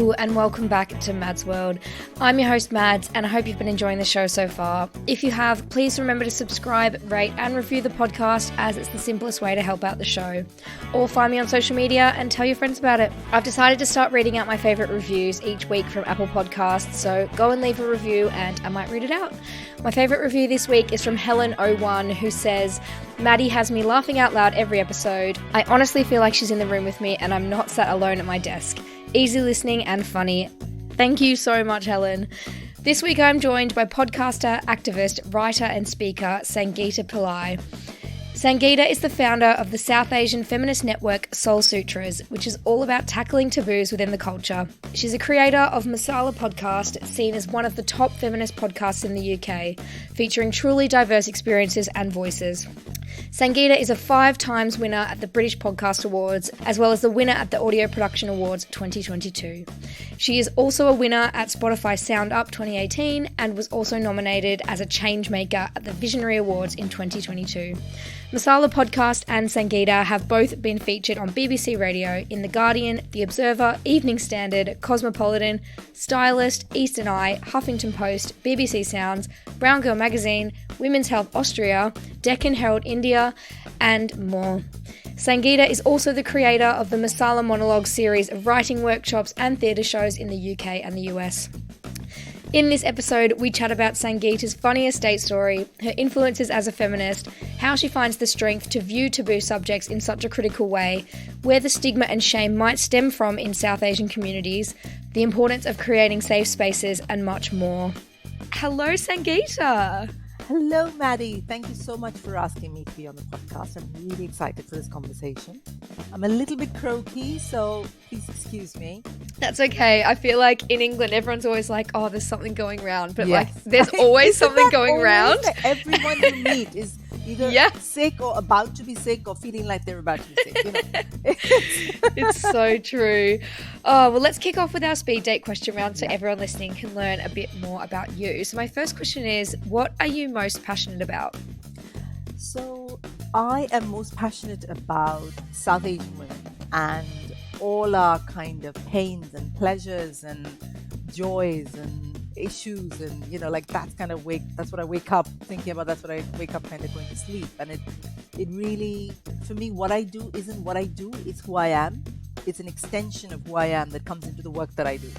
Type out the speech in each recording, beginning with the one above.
Hello and welcome back to Mads World. I'm your host Mads and I hope you've been enjoying the show so far. If you have, please remember to subscribe, rate and review the podcast as it's the simplest way to help out the show. Or find me on social media and tell your friends about it. I've decided to start reading out my favourite reviews each week from Apple Podcasts, so go and leave a review and I might read it out. My favourite review this week is from Helen01, who says, Maddie has me laughing out loud every episode. I honestly feel like she's in the room with me and I'm not sat alone at my desk. Easy listening and funny. Thank you so much, Helen. This week I'm joined by podcaster, activist, writer and speaker Sangeeta Pillai. Sangeeta is the founder of the South Asian feminist network Soul Sutras, which is all about tackling taboos within the culture. She's a creator of Masala Podcast, seen as one of the top feminist podcasts in the UK, featuring truly diverse experiences and voices. Sangeeta is a 5 times winner at the British Podcast Awards, as well as the winner at the Audio Production Awards 2022. She is also a winner at Spotify SoundUp 2018 and was also nominated as a Changemaker at the Visionary Awards in 2022. Masala Podcast and Sangeeta have both been featured on BBC Radio, in The Guardian, The Observer, Evening Standard, Cosmopolitan, Stylist, Eastern Eye, Huffington Post, BBC Sounds, Brown Girl Magazine, Women's Health Austria, Deccan Herald India, and more. Sangeeta is also the creator of the Masala Monologues series of writing workshops and theatre shows in the UK and the US. In this episode, we chat about Sangeeta's funny estate story, her influences as a feminist, how she finds the strength to view taboo subjects in such a critical way, where the stigma and shame might stem from in South Asian communities, the importance of creating safe spaces, and much more. Hello, Sangeeta! Hello, Maddie. Thank you so much for asking me to be on the podcast. I'm really excited for this conversation. I'm a little bit croaky, so please excuse me. That's okay. I feel like in England, everyone's always like, oh, there's something going round. But yes. There's always something going round. Everyone you meet is either sick or about to be sick or feeling like they're about to be sick. You know? It's so true. Oh, well, let's kick off with our speed date question round so everyone listening can learn a bit more about you. So my first question is, what are you most passionate about? So I am most passionate about South Asian women and all our kind of pains and pleasures and joys and issues, and that's what I wake up thinking about. That's what I wake up kind of going to sleep. And it really, for me, what I do isn't what I do, it's who I am. It's an extension of who I am that comes into the work that I do.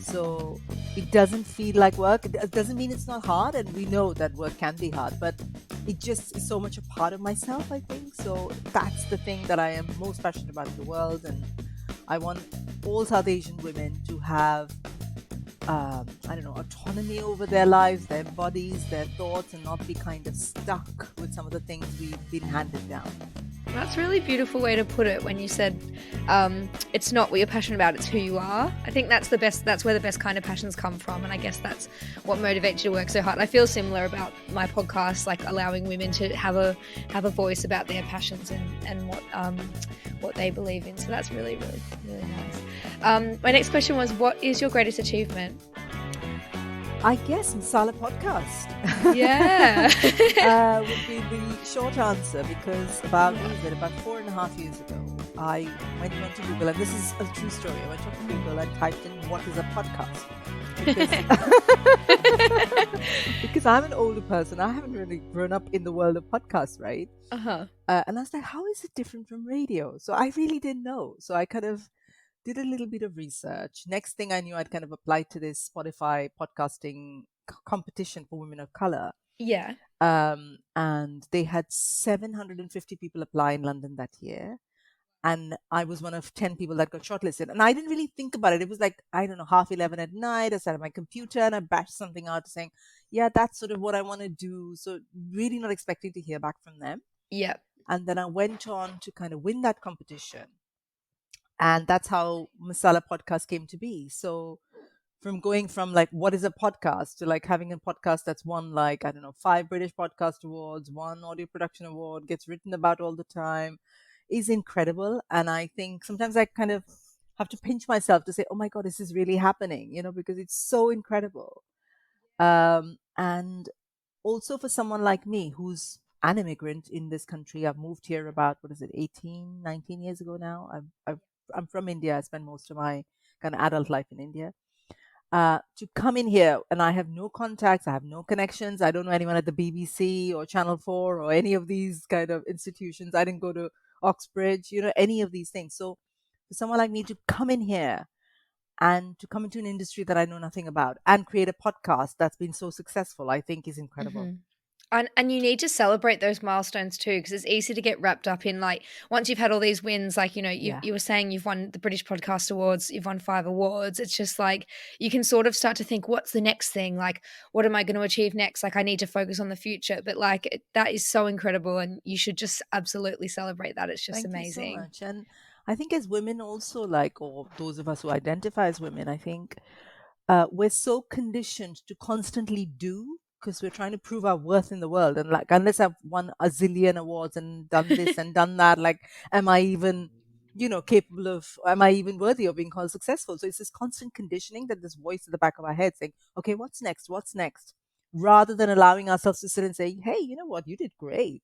So it doesn't feel like work. It doesn't mean it's not hard, and we know that work can be hard, but it just is so much a part of myself, I think. So that's the thing that I am most passionate about in the world, and I want all South Asian women to have autonomy over their lives, their bodies, their thoughts, and not be kind of stuck with some of the things we've been handed down. That's a really beautiful way to put it when you said it's not what you're passionate about, it's who you are. I think that's where the best kind of passions come from, and I guess that's what motivates you to work so hard. I feel similar about my podcast, like allowing women to have a voice about their passions and what they believe in. So that's really, really, really nice. My next question was, what is your greatest achievement? I guess Masala Podcast. Yeah. Would be the short answer, because about 4.5 years ago, I went to Google, and this is a true story. I went to Google and typed in, what is a podcast? Because I'm an older person. I haven't really grown up in the world of podcasts, right? Uh-huh. And I was like, how is it different from radio? So I really didn't know. So I kind of did a little bit of research. Next thing I knew, I'd kind of applied to this Spotify podcasting competition for women of color. Yeah. And they had 750 people apply in London that year. And I was one of 10 people that got shortlisted. And I didn't really think about it. It was like, 11:30 at night. I sat at my computer and I bashed something out saying, yeah, that's sort of what I want to do. So really not expecting to hear back from them. Yeah. And then I went on to kind of win that competition. And that's how Masala Podcast came to be. So from going from like, what is a podcast, to like having a podcast that's won 5 British Podcast Awards, 1 Audio Production Award, gets written about all the time, is incredible. And I think sometimes I kind of have to pinch myself to say, oh my God, this is really happening, because it's so incredible. And also for someone like me, who's an immigrant in this country, I've moved here about, 18, 19 years ago now. I'm from India. I spent most of my kind of adult life in India. To come in here, and I have no contacts, I have no connections. I don't know anyone at the BBC or Channel 4 or any of these kind of institutions. I didn't go to Oxbridge, any of these things. So for someone like me to come in here and to come into an industry that I know nothing about and create a podcast that's been so successful, I think is incredible. And you need to celebrate those milestones too, because it's easy to get wrapped up in, like, once you've had all these wins, like, you were saying you've won the British Podcast Awards, you've won 5 awards. It's just like you can sort of start to think, what's the next thing? Like, what am I going to achieve next? Like, I need to focus on the future. But like, that is so incredible, and you should just absolutely celebrate that. It's just amazing. Thank you so much. And I think as women also, like, or those of us who identify as women, I think we're so conditioned to constantly do, because we're trying to prove our worth in the world. And like, unless I've won a zillion awards and done this and done that, like, am I even, capable of, am I even worthy of being called successful? So it's this constant conditioning, that this voice at the back of our head saying, okay, what's next? What's next? Rather than allowing ourselves to sit and say, hey, you know what? You did great.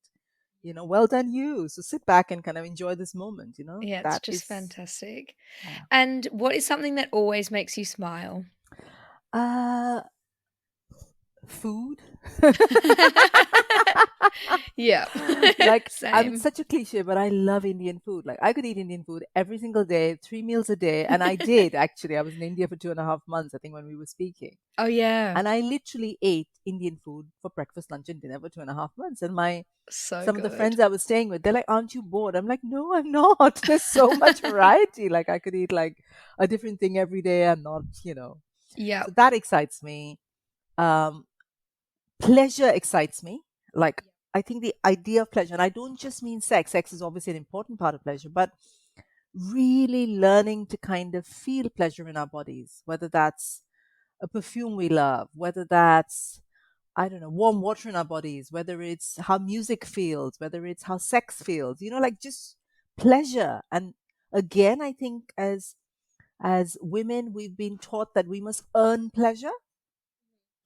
Well done you. So sit back and kind of enjoy this moment, Yeah, it's just fantastic. Yeah. And what is something that always makes you smile? Food. Yeah. Like, Same. I'm such a cliche, but I love Indian food. Like, I could eat Indian food every single day, 3 meals a day. And I did, actually. I was in India for 2.5 months, I think, when we were speaking. Oh, yeah. And I literally ate Indian food for breakfast, lunch, and dinner for 2.5 months. And some of the friends I was staying with, they're like, aren't you bored? I'm like, no, I'm not. There's so much variety. Like, I could eat like a different thing every day. I'm not, Yeah. So that excites me. Pleasure excites me. Like, I think the idea of pleasure, and I don't just mean sex. Sex is obviously an important part of pleasure, but really learning to kind of feel pleasure in our bodies, whether that's a perfume we love, whether that's, I don't know, warm water in our bodies, whether it's how music feels, whether it's how sex feels, like just pleasure. And again, I think as women, we've been taught that we must earn pleasure.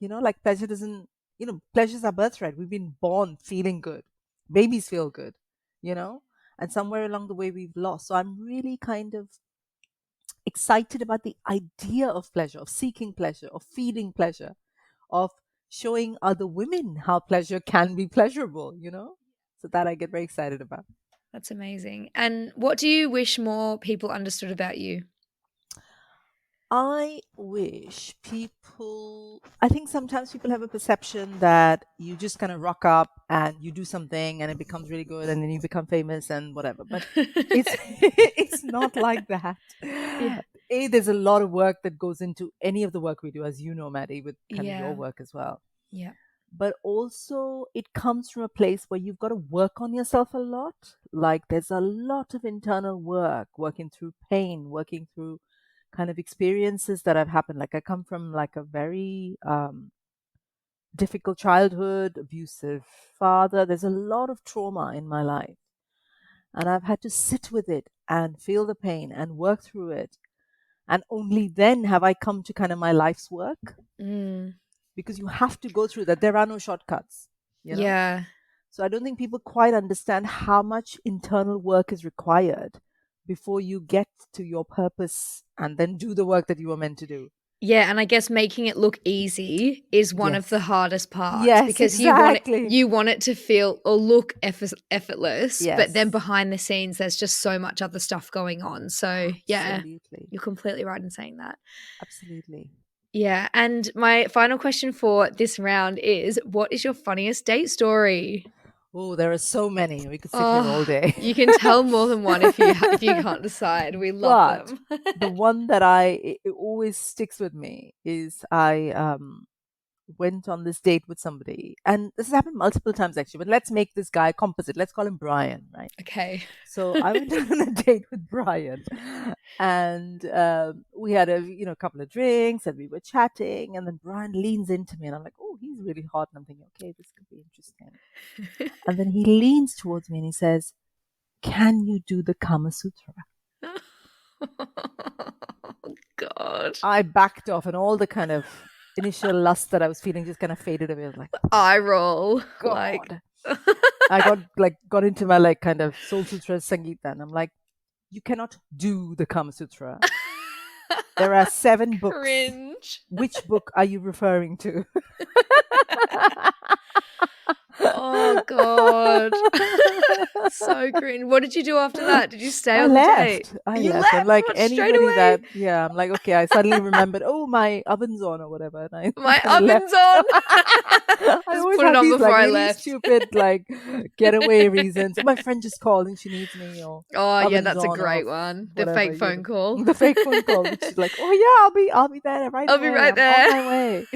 Like, pleasure doesn't, pleasure's our birthright. We've been born feeling good. Babies feel good, and somewhere along the way we've lost. So I'm really kind of excited about the idea of pleasure, of seeking pleasure, of feeling pleasure, of showing other women how pleasure can be pleasurable, So that I get very excited about. That's amazing. And what do you wish more people understood about you? I wish I think sometimes people have a perception that you just kind of rock up and you do something and it becomes really good and then you become famous and whatever. But it's not like that. Yeah. There's a lot of work that goes into any of the work we do, as you know, Maddie, with kind of your work as well. Yeah. But also it comes from a place where you've got to work on yourself a lot. Like, there's a lot of internal work, working through pain, working through kind of experiences that have happened. Like, I come from like a very difficult childhood, abusive father. There's a lot of trauma in my life. And I've had to sit with it and feel the pain and work through it. And only then have I come to kind of my life's work. Because you have to go through that. There are no shortcuts. Yeah. So I don't think people quite understand how much internal work is required before you get to your purpose and then do the work that you were meant to do. Yeah, and I guess making it look easy is one of the hardest parts. Yes, because exactly. you want it to feel or look effortless, but then behind the scenes there's just so much other stuff going on. So yeah, you're completely right in saying that. Absolutely. Yeah, and my final question for this round is, what is your funniest date story? Oh, there are so many. We could sit here all day. You can tell more than one if you can't decide. We love them. The one that it always sticks with me is I went on this date with somebody, and this has happened multiple times actually, but let's make this guy composite. Let's call him Brian, right? Okay. So I went on a date with Brian, and we had a couple of drinks, and we were chatting, and then Brian leans into me, and I'm like, oh, he's really hot, and I'm thinking, okay, this could be interesting. And then he leans towards me and he says, can you do the Kama Sutra? Oh, God. I backed off, and all the kind of initial lust that I was feeling just kind of faded away. I was like, eye roll. God. I got into my kind of Soul Sutras Sangeeta, and I'm like, you cannot do the Kama Sutra. There are 7 books. Cringe. Which book are you referring to? Oh God. So cringe. What did you do after that? Did you stay on the date? I You left. I'm like What, straight anybody away? I'm like, okay, I suddenly remembered, oh, my oven's on or whatever. And I My kinda left. oven's on. I Just always put it have on these before like I really left. stupid like getaway reasons. My friend just called and she needs me, or Oh yeah, oven's that's a on, great or one. The whatever, fake phone call. The fake phone call, which is like, oh yeah, I'll be there right I'll away. be right I'm there. on my way.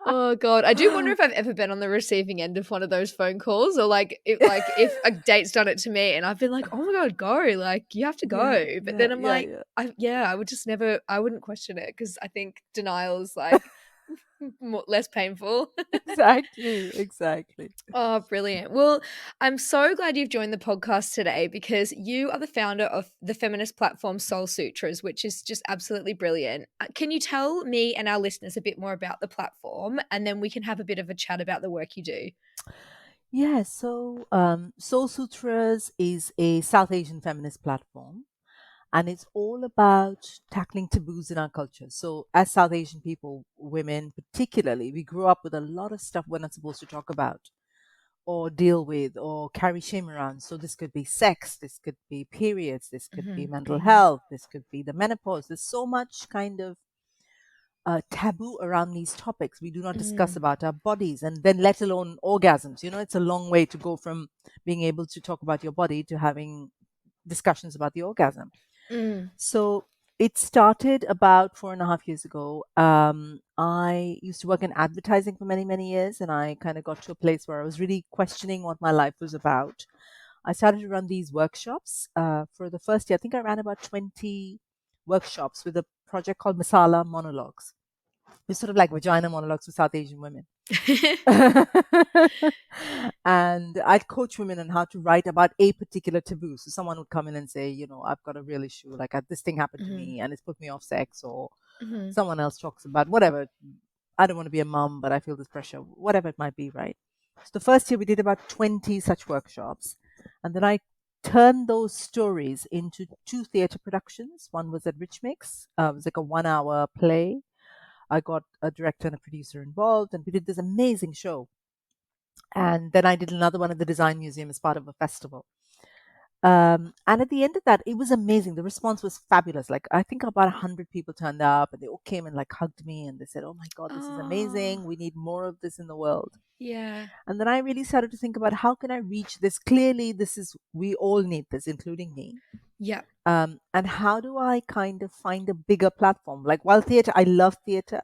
Oh God, I do wonder if I've ever been on the receiving end of one of those phone calls, or if a date's done it to me, and I've been like, oh my God, go, like you have to go. But then I'm like, I would just never, I wouldn't question it because I think denial is like less painful. Exactly. Oh, brilliant. Well, I'm so glad you've joined the podcast today because you are the founder of the feminist platform Soul Sutras, which is just absolutely brilliant. Can you tell me and our listeners a bit more about the platform, and then we can have a bit of a chat about the work you do? Yeah, so Soul Sutras is a South Asian feminist platform, and it's all about tackling taboos in our culture. So, as South Asian people, women particularly, we grew up with a lot of stuff we're not supposed to talk about or deal with or carry shame around. So, this could be sex, this could be periods, this could be mental health, this could be the menopause. There's so much kind of taboo around these topics. We do not discuss about our bodies, and then let alone orgasms. It's a long way to go from being able to talk about your body to having discussions about the orgasm. So it started about 4.5 years ago. I used to work in advertising for many, many years, and I kind of got to a place where I was really questioning what my life was about. I started to run these workshops. For the first year, I think I ran about 20 workshops with a project called Masala Monologues. It's sort of like vagina monologues for South Asian women. And I'd coach women on how to write about a particular taboo. So someone would come in and say, I've got a real issue, like this thing happened to me and it's put me off sex, or someone else talks about whatever. I don't want to be a mom, but I feel this pressure, whatever it might be, right? So the first year we did about 20 such workshops, and then I turned those stories into 2 theatre productions. One was at Rich Mix. It was like a 1-hour play. I got a director and a producer involved, and we did this amazing show. And then I did another one at the Design Museum as part of a festival. And at the end of that, it was amazing. The response was fabulous. Like, I think about 100 people turned up, and they all came and like hugged me, and they said, "Oh my God, this is amazing. We need more of this in the world." Yeah. And then I really started to think about how can I reach this? Clearly, we all need this, including me. Yeah. And how do I kind of find a bigger platform? Like, while theatre, I love theatre,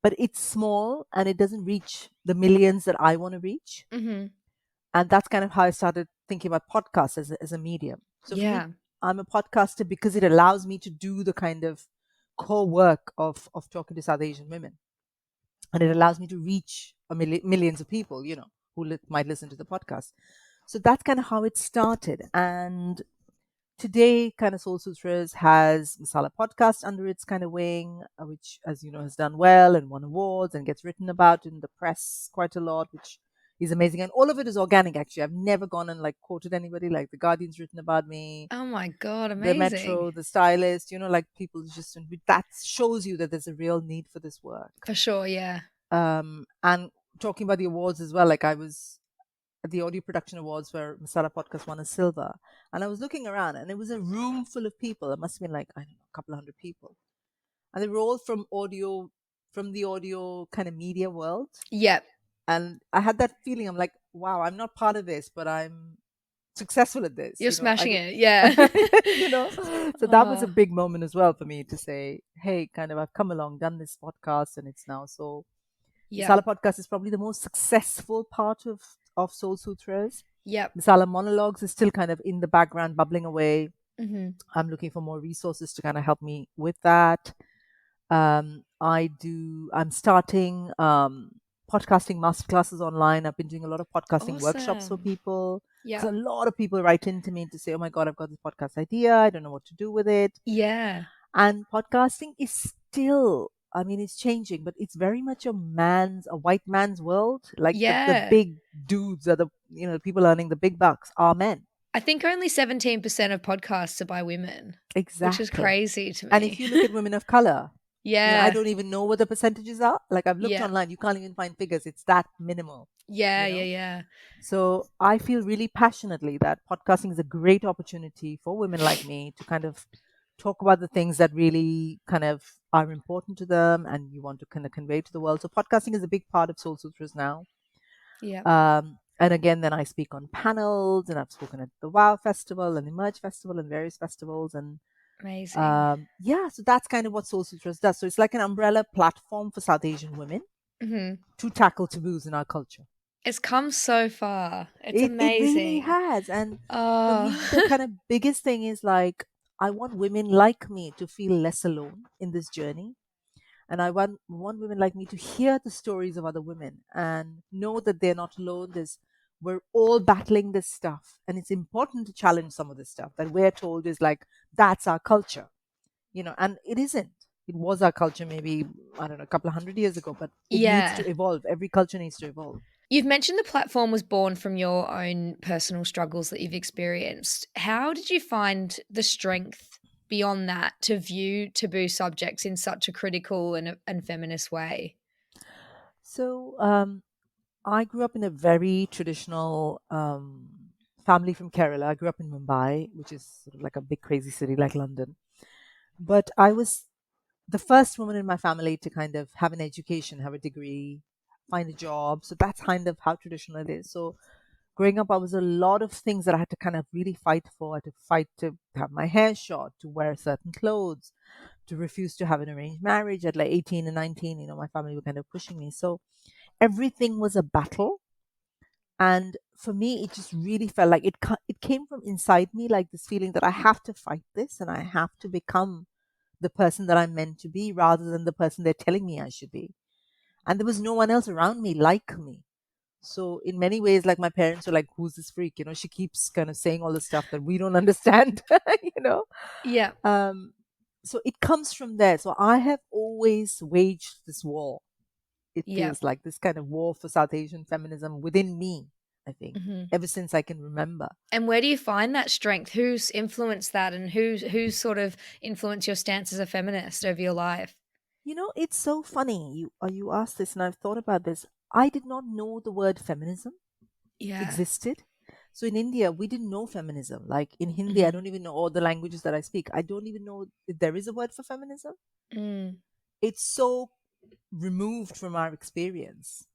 but it's small and it doesn't reach the millions that I want to reach. And that's kind of how I started thinking about podcasts as a medium. So for me, I'm a podcaster because it allows me to do the kind of core work of talking to South Asian women. And it allows me to reach millions of people, who might listen to the podcast. So that's kind of how it started. And today, kind of Soul Sutras has Masala Podcast under its kind of wing, which, as you know, has done well and won awards and gets written about in the press quite a lot, which is amazing. And all of it is organic, actually. I've never gone and like quoted anybody. Like the Guardian's written about me. Oh my God, amazing. The Metro, the Stylist, like people just, that shows you that there's a real need for this work. For sure, yeah. And talking about the awards as well, like I was at the audio production awards where Masala Podcast won a silver, and I was looking around and it was a room full of people. It must have been like, I don't know, a couple of hundred people, and they were all from the audio kind of media world. Yep. And I had that feeling. I'm like, wow, I'm not part of this, but I'm successful at this. You're smashing it. Yeah. So that was a big moment as well for me to say, hey, kind of, I've come along, done this podcast, and it's now so. Masala Podcast is probably the most successful part of Soul Sutras. Masala Monologues is still kind of in the background, bubbling away. I'm looking for more resources to kind of help me with that. I'm starting podcasting masterclasses online. I've been doing a lot of podcasting workshops for people. So a lot of people write into me to say, oh my God, I've got this podcast idea. I don't know what to do with it. Yeah. And podcasting is still, it's changing, but it's very much a white man's world. Like the big dudes are the people earning the big bucks are men. I think only 17% of podcasts are by women, Exactly. which is crazy to me. And if you look at women of color, yeah, I don't even know what the percentages are. Like I've looked Yeah. online, you can't even find figures. It's that minimal. yeah, you know? yeah. So I feel really passionately that podcasting is a great opportunity for women like me to kind of talk about the things that really kind of are important to them and you want to kind of convey to the world. So podcasting is a big part of Soul Sutras now. Yeah. And again, then I speak on panels, and I've spoken at the WOW Festival and Emerge Festival and various festivals. And Amazing. so that's kind of what Soul Sutras does. So it's like an umbrella platform for South Asian women to tackle taboos in our culture. It's come so far. It's It amazing. really has. And for me, the kind of biggest thing is like, I want women like me to feel less alone in this journey. And I want women like me to hear the stories of other women and know that they're not alone. We're all battling this stuff. And it's important to challenge some of this stuff that we're told is like, that's our culture, and it isn't. It was our culture maybe, I don't know, a couple of 100 years ago, but it needs to evolve. Every culture needs to evolve. You've mentioned the platform was born from your own personal struggles that you've experienced. How did you find the strength beyond that to view taboo subjects in such a critical and feminist way? So I grew up in a very traditional family from Kerala. I grew up in Mumbai, which is sort of like a big crazy city like London. But I was the first woman in my family to kind of have an education, have a degree, find a job. So that's kind of how traditional it is. So growing up, I was a lot of things that I had to kind of really fight for. I had to fight to have my hair short, to wear certain clothes, to refuse to have an arranged marriage at like 18 and 19. My family were kind of pushing me. So everything was a battle. And for me, it just really felt like it came from inside me, like this feeling that I have to fight this and I have to become the person that I'm meant to be rather than the person they're telling me I should be. And there was no one else around me like me. So in many ways, like my parents were like, who's this freak? She keeps kind of saying all the stuff that we don't understand, Yeah. So it comes from there. So I have always waged this war. It feels like this kind of war for South Asian feminism within me, I think, ever since I can remember. And where do you find that strength? Who's influenced that, and who's sort of influenced your stance as a feminist over your life? It's so funny. You asked this, and I've thought about this. I did not know the word feminism existed. So in India, we didn't know feminism. Like in Hindi, I don't even know all the languages that I speak. I don't even know if there is a word for feminism. It's so removed from our experience.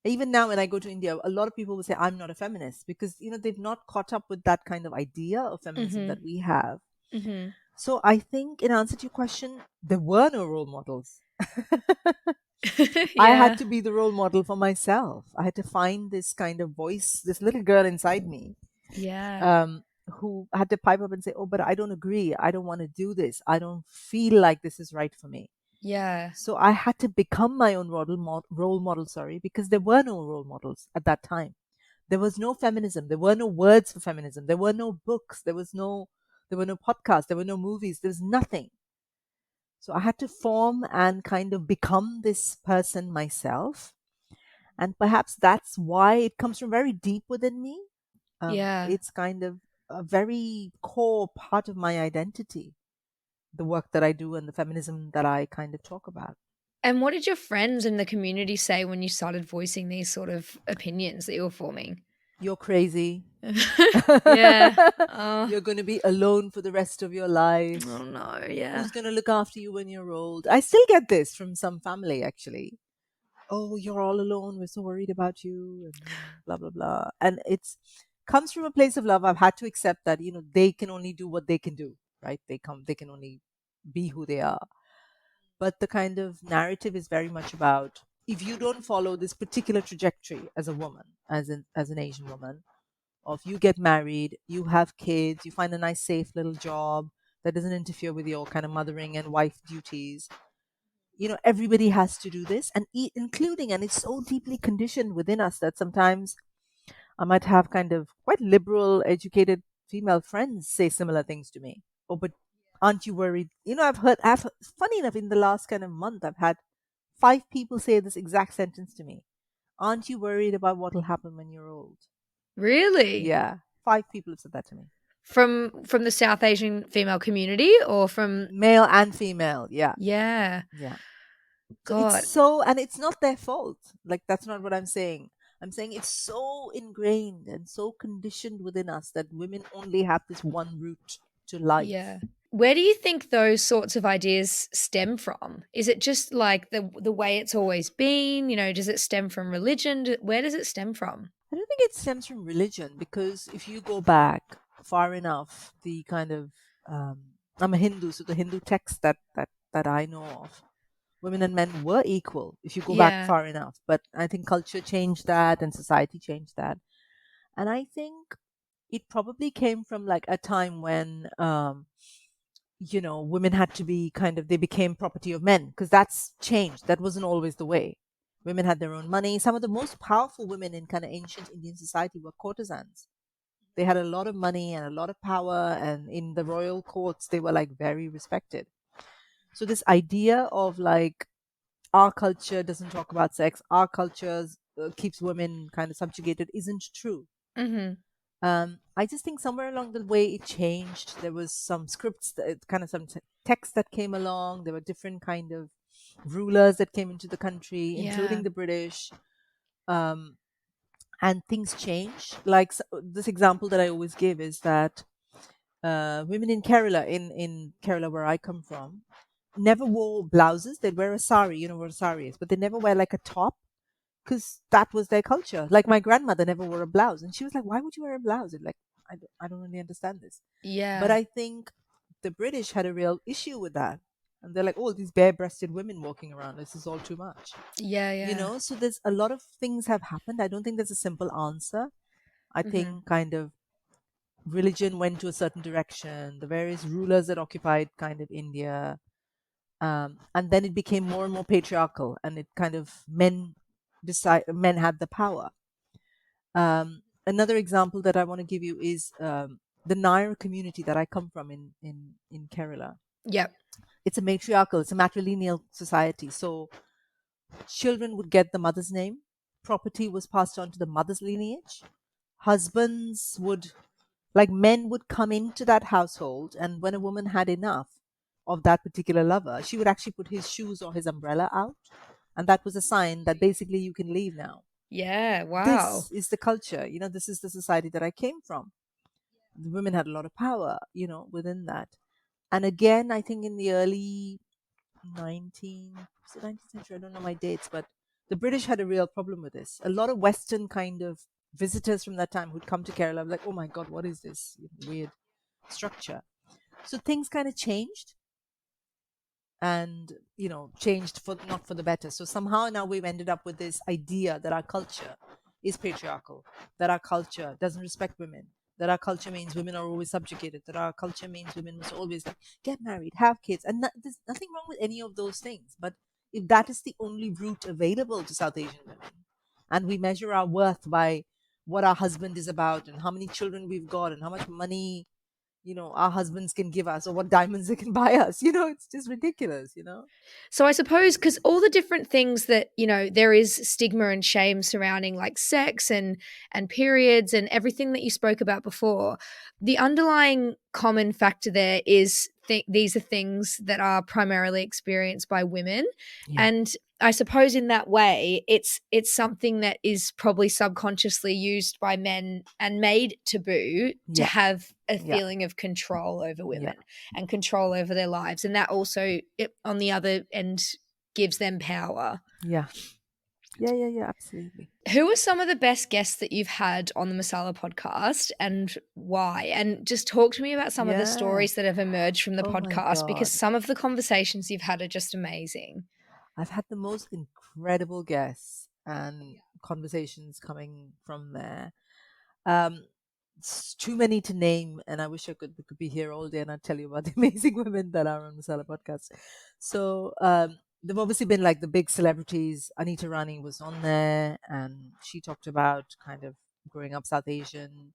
Even now, when I go to India, a lot of people will say, I'm not a feminist because, they've not caught up with that kind of idea of feminism that we have. So I think in answer to your question, there were no role models. I had to be the role model for myself. I had to find this kind of voice, this little girl inside me. Who had to pipe up and say, oh, but I don't agree. I don't want to do this. I don't feel like this is right for me. So I had to become my own role model, because there were no role models at that time. There was no feminism. There were no words for feminism. There were no books. There were no podcasts. There were no movies. There was nothing. So I had to form and kind of become this person myself. And perhaps that's why it comes from very deep within me. It's kind of a very core part of my identity, the work that I do and the feminism that I kind of talk about. And what did your friends in the community say when you started voicing these sort of opinions that you were forming? You're crazy. You're going to be alone for the rest of your life. Oh no, Who's going to look after you when you're old? I still get this from some family, actually. Oh, you're all alone. We're so worried about you, and blah, blah, blah. And it's comes from a place of love. I've had to accept that, they can only do what they can do, right? They can only be who they are. But the kind of narrative is very much about, if you don't follow this particular trajectory as a woman, as an Asian woman, or if you get married, you have kids, you find a nice, safe little job that doesn't interfere with your kind of mothering and wife duties. Everybody has to do this, and including, and it's so deeply conditioned within us that sometimes I might have kind of quite liberal, educated female friends say similar things to me. Oh, but aren't you worried? Funny enough, in the last kind of month, I've had 5 people say this exact sentence to me. Aren't you worried about what will happen when you're old? Really? Yeah. 5 people have said that to me. From the South Asian female community, or from Male and female. Yeah. Yeah. Yeah. So God. and it's not their fault. Like, that's not what I'm saying. I'm saying it's so ingrained and so conditioned within us that women only have this one route to life. Yeah. Where do you think those sorts of ideas stem from? Is it just like the way it's always been? You know, does it stem from religion? Where does it stem from? I don't think it stems from religion, because if you go back far enough, the kind of I'm a Hindu, so the Hindu texts that I know of, women and men were equal if you go back Yeah. far enough. But I think culture changed that and society changed that. And I think it probably came from like a time when women had to be they became property of men, because that's changed. That wasn't always the way. Women had their own money. Some of the most powerful women in kind of ancient Indian society were courtesans. They had a lot of money and a lot of power, and in the royal courts, they were like very respected. So this idea of like, our culture doesn't talk about sex, our culture keeps women kind of subjugated, isn't true. Mm-hmm. I just think somewhere along the way it changed. There was some scripts, some text that came along. There were different kind of rulers that came into the country, including Yeah. the British, and things changed. Like, this example that I always give is that women in in Kerala, where I come from, never wore blouses. They'd wear a sari. You know what a sari is, but they never wear like a top, because that was their culture. Like, my grandmother never wore a blouse, and she was like, "Why would you wear a blouse?" And like, I don't really understand this. Yeah. But I think the British had a real issue with that, and they're like, "Oh, these bare-breasted women walking around. This is all too much." Yeah. Yeah. So there's a lot of things have happened. I don't think there's a simple answer. I Mm-hmm. think kind of religion went to a certain direction. The various rulers that occupied kind of India, and then it became more and more patriarchal, and it kind of men had the power. Another example that I want to give you is the Nair community that I come from in Kerala. Yep. It's a matriarchal, it's a matrilineal society. So children would get the mother's name, property was passed on to the mother's lineage, husbands would, like, men would come into that household, and when a woman had enough of that particular lover, she would actually put his shoes or his umbrella out, and that was a sign that basically you can leave now. Yeah. Wow. This is the culture. This is the society that I came from. The women had a lot of power, within that. And again, I think in the early 19th century, I don't know my dates, but the British had a real problem with this. A lot of Western kind of visitors from that time who'd come to Kerala were like, "Oh my God, what is this weird structure?" So things kind of changed, and changed for not for the better. So somehow now we've ended up with this idea that our culture is patriarchal, that our culture doesn't respect women, that our culture means women are always subjugated, that our culture means women must always like get married, have kids, and there's nothing wrong with any of those things. But if that is the only route available to South Asian women, and we measure our worth by what our husband is about and how many children we've got and how much money our husbands can give us or what diamonds they can buy us, it's just ridiculous. So I suppose because all the different things that, there is stigma and shame surrounding like sex and periods and everything that you spoke about before, the underlying common factor there is these are things that are primarily experienced by women. Yeah. And I suppose in that way, it's something that is probably subconsciously used by men and made taboo to Yeah. have a Yeah. feeling of control over women and control over their lives. And that also, on the other end, gives them power. Yeah, absolutely. Who are some of the best guests that you've had on the Masala podcast and why? And just talk to me about some of the stories that have emerged from the Oh my podcast, because God. some of the conversations you've had are just amazing. I've had the most incredible guests and conversations coming from there. It's too many to name, and I wish we could be here all day and I'd tell you about the amazing women that are on Masala Podcast. So there've obviously been like the big celebrities. Anita Rani was on there, and she talked about kind of growing up South Asian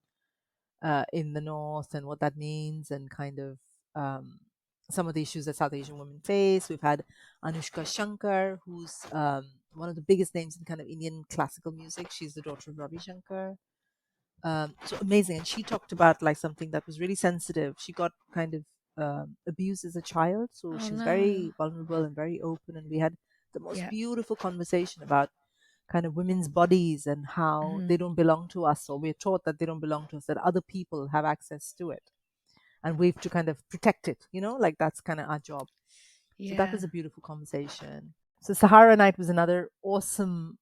in the North and what that means, and kind of some of the issues that South Asian women face. We've had Anushka Shankar, who's one of the biggest names in kind of Indian classical music. She's the daughter of Ravi Shankar. So amazing. And she talked about like something that was really sensitive. She got kind of abused as a child, so Oh she was no. very vulnerable and very open. And we had the most Yeah. beautiful conversation about kind of women's bodies and how Mhm. they don't belong to us, or we're taught that they don't belong to us, that other people have access to it, and we have to kind of protect it. Like that's kind of our job. So that Yeah. was a beautiful conversation. So Sahara Knight was another awesome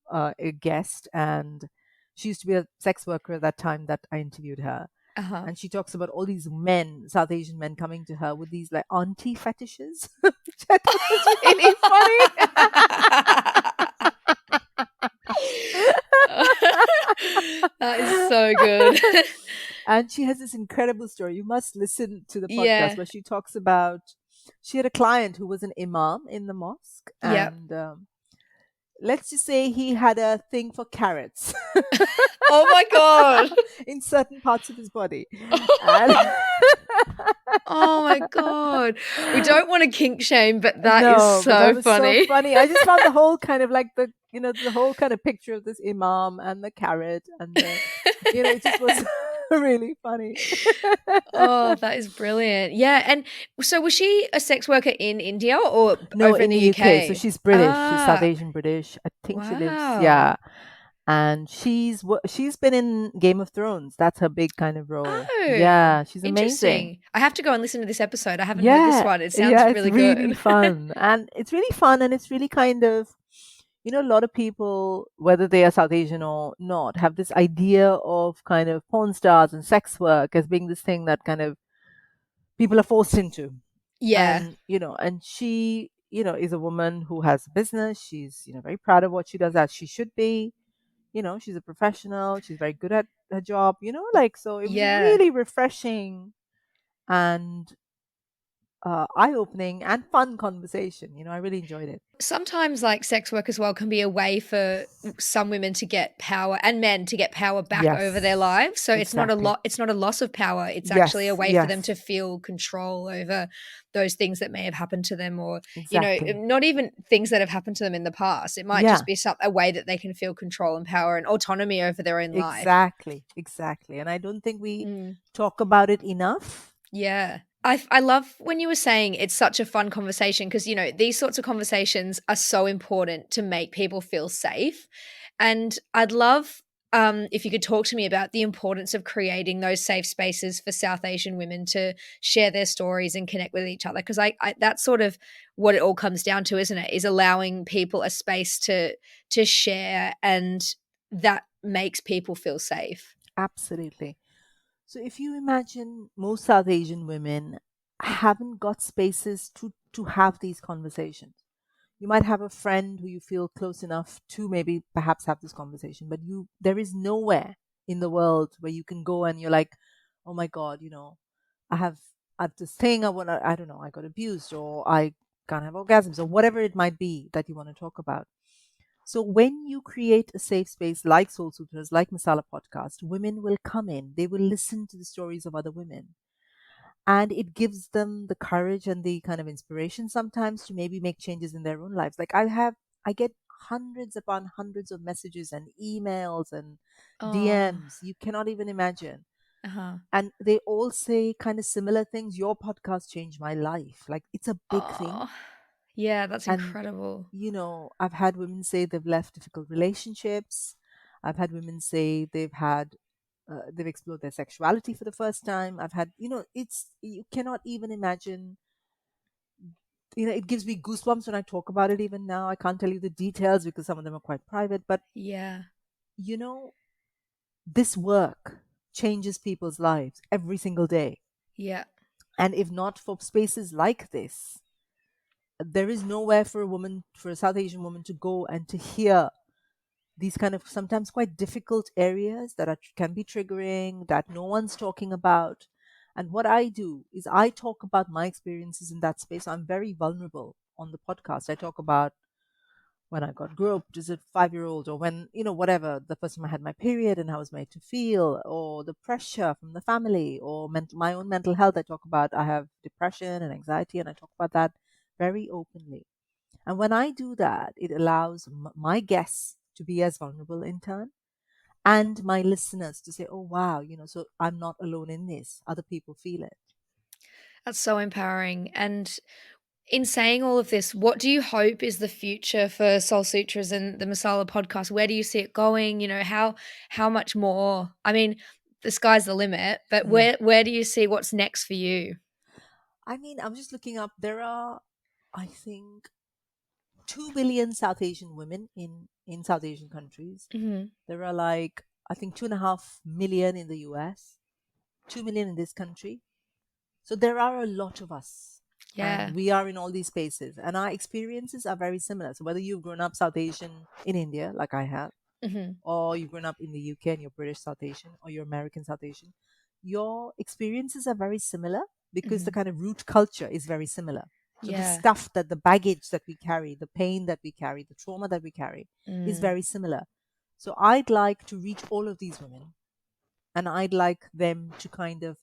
guest, and she used to be a sex worker at that time that I interviewed her. Uh-huh. And she talks about all these men, South Asian men, coming to her with these like auntie fetishes, which I thought was really That is so good. And she has this incredible story. You must listen to the podcast Yeah. where she talks about she had a client who was an imam in the mosque, Yep. and let's just say he had a thing for carrots Oh my god. in certain parts of his body. And Oh my god. We don't want to kink shame, but that is no, but that so was funny. so funny. I just found the whole kind of like the whole kind of picture of this imam and the carrot and it just was really funny. Oh, that is brilliant. Yeah. And so was she a sex worker in India or No, over in in the the UK. So UK? she's British. She's South Ah, Asian British. I think she lives, wow. yeah. And she's been in Game of Thrones. That's her big kind of role. Oh, Yeah, she's amazing. interesting. I have to go and listen to this episode. I haven't heard this Yeah, one. It sounds yeah, it's really really good. fun. And it's really fun and it's really kind of, a lot of people, whether they are South Asian or not, have this idea of kind of porn stars and sex work as being this thing that kind of people are forced into. Yeah. And and she is a woman who has a business. She's very proud of what she does, as she should be. She's a professional. She's very good at her job. Like, so it was a Yeah. really refreshing and eye-opening and fun conversation. I really enjoyed it. Sometimes like sex work as well can be a way for some women to get power and men to get power back over their Yes, lives. So exactly. it's not a loss of power. It's actually a Yes, way for them yes, to feel control over those things that may have happened to them, or exactly. not even things that have happened to them in the past. It might Yeah, just be a way that they can feel control and power and autonomy over their own life. exactly. And I don't think we Mm. talk about it enough. Yeah. I love when you were saying it's such a fun conversation because, these sorts of conversations are so important to make people feel safe. And I'd love if you could talk to me about the importance of creating those safe spaces for South Asian women to share their stories and connect with each other. Because that's sort of what it all comes down to, isn't it? Is allowing people a space to share, and that makes people feel safe. Absolutely. So if you imagine, most South Asian women haven't got spaces to have these conversations. You might have a friend who you feel close enough to maybe perhaps have this conversation, but there is nowhere in the world where you can go and you're like, oh my God, I have this thing I don't know, I got abused, or I can't have orgasms, or whatever it might be that you want to talk about. So when you create a safe space like Soul Sutras, like Masala Podcast, women will come in, they will listen to the stories of other women. And it gives them the courage and the kind of inspiration sometimes to maybe make changes in their own lives. Like I get hundreds upon hundreds of messages and emails and Oh, DMs. You cannot even imagine. uh-huh. And they all say kind of similar things. Your podcast changed my life. Like, it's a big thing. Oh, yeah, that's And, incredible. I've had women say they've left difficult relationships. I've had women say they've explored their sexuality for the first time. I've had, you cannot even imagine. It gives me goosebumps when I talk about it even now. I can't tell you the details because some of them are quite private, but, Yeah, you know, this work changes people's lives every single day. yeah, And if not for spaces like this, there is nowhere for a South Asian woman to go and to hear these kind of sometimes quite difficult areas that can be triggering, that no one's talking about. And what I do is I talk about my experiences in that space. I'm very vulnerable on the podcast. I talk about when I got groped as a 5-year old, or when, whatever, the first time I had my period and how I was made to feel, or the pressure from the family, or my own mental health. I talk about, I have depression and anxiety, and I talk about that very openly. And when I do that, it allows my guests to be as vulnerable in turn. and my listeners to say, oh, wow, so I'm not alone in this. Other people feel it. That's so empowering. And in saying all of this, what do you hope is the future for Soul Sutras and the Masala podcast? Where do you see it going? How much more? I mean, the sky's the limit, but where do you see what's next for you? I mean, I'm just looking up. There are, I think, 2 billion South Asian women in South Asian countries. Mm-hmm. There are like, I think, 2.5 million in the US, 2 million in this country. So there are a lot of us. Yeah. And we are in all these spaces. And our experiences are very similar. So whether you've grown up South Asian in India, like I have, Mm-hmm. or you've grown up in the UK and you're British South Asian, or you're American South Asian, your experiences are very similar because the kind of root culture is very similar. So the stuff the baggage that we carry, the pain that we carry, the trauma that we carry is very similar. So I'd like to reach all of these women, and I'd like them to kind of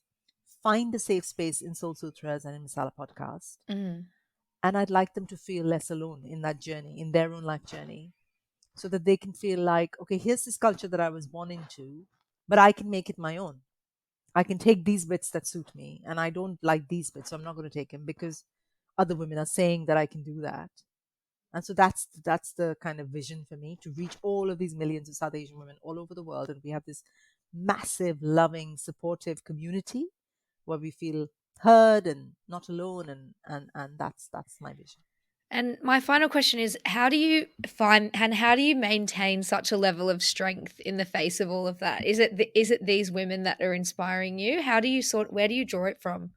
find a safe space in Soul Sutras and in Masala Podcast. Mm. And I'd like them to feel less alone in that journey, in their own life journey, so that they can feel like, okay, here's this culture that I was born into, but I can make it my own. I can take these bits that suit me, and I don't like these bits, so I'm not going to take them because other women are saying that I can do that. And so that's the kind of vision for me, to reach all of these millions of South Asian women all over the world. And we have this massive, loving, supportive community where we feel heard and not alone. And that's my vision. And my final question is, how do you maintain such a level of strength in the face of all of that? Is it these women that are inspiring you? Where do you draw it from?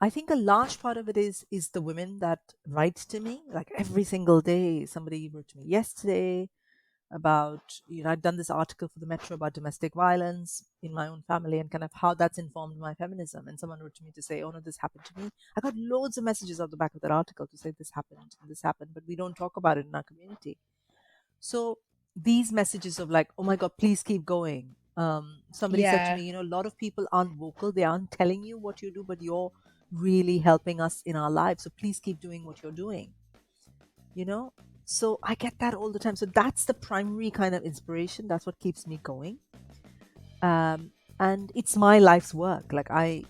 I think a large part of it is the women that write to me. Like every single day, somebody wrote to me yesterday about, I'd done this article for the Metro about domestic violence in my own family and kind of how that's informed my feminism. And someone wrote to me to say, oh no, this happened to me. I got loads of messages out the back of that article to say this happened, but we don't talk about it in our community. So these messages of like, oh my God, please keep going. Somebody said to me, a lot of people aren't vocal. They aren't telling you what you do, but you're really helping us in our lives. So please keep doing what you're doing. So I get that all the time. So that's the primary kind of inspiration. That's what keeps me going. And it's my life's work. Like it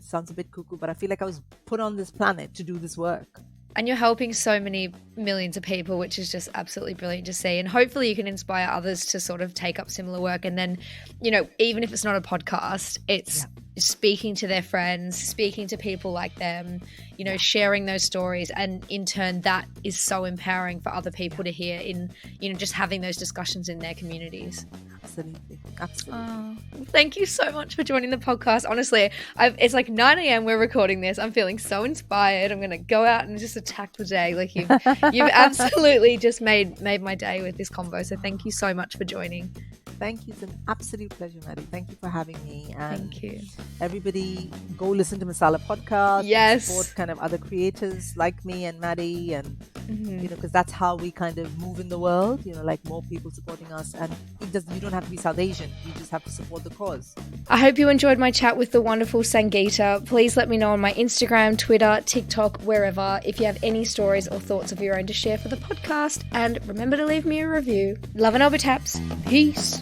sounds a bit cuckoo, but I feel like I was put on this planet to do this work. And you're helping so many millions of people, which is just absolutely brilliant to see. And hopefully you can inspire others to sort of take up similar work. And then, even if it's not a podcast, it's speaking to their friends, speaking to people like them, sharing those stories. And in turn, that is so empowering for other people to hear in, just having those discussions in their communities. Absolutely. Oh, thank you so much for joining the podcast. Honestly, it's like 9 a.m. we're recording this. I'm feeling so inspired. I'm going to go out and just attack the day. Like you've absolutely just made my day with this convo. So thank you so much for joining. Thank you. It's an absolute pleasure, Maddie. Thank you for having me. And thank you. Everybody go listen to Masala Podcast. Yes. Support kind of other creators like me and Maddie, and because that's how we kind of move in the world, like more people supporting us. And you don't have to be South Asian. You just have to support the cause. I hope you enjoyed my chat with the wonderful Sangeeta. Please let me know on my Instagram, Twitter, TikTok, wherever, if you have any stories or thoughts of your own to share for the podcast. And remember to leave me a review. Love and Elbow Taps. Peace.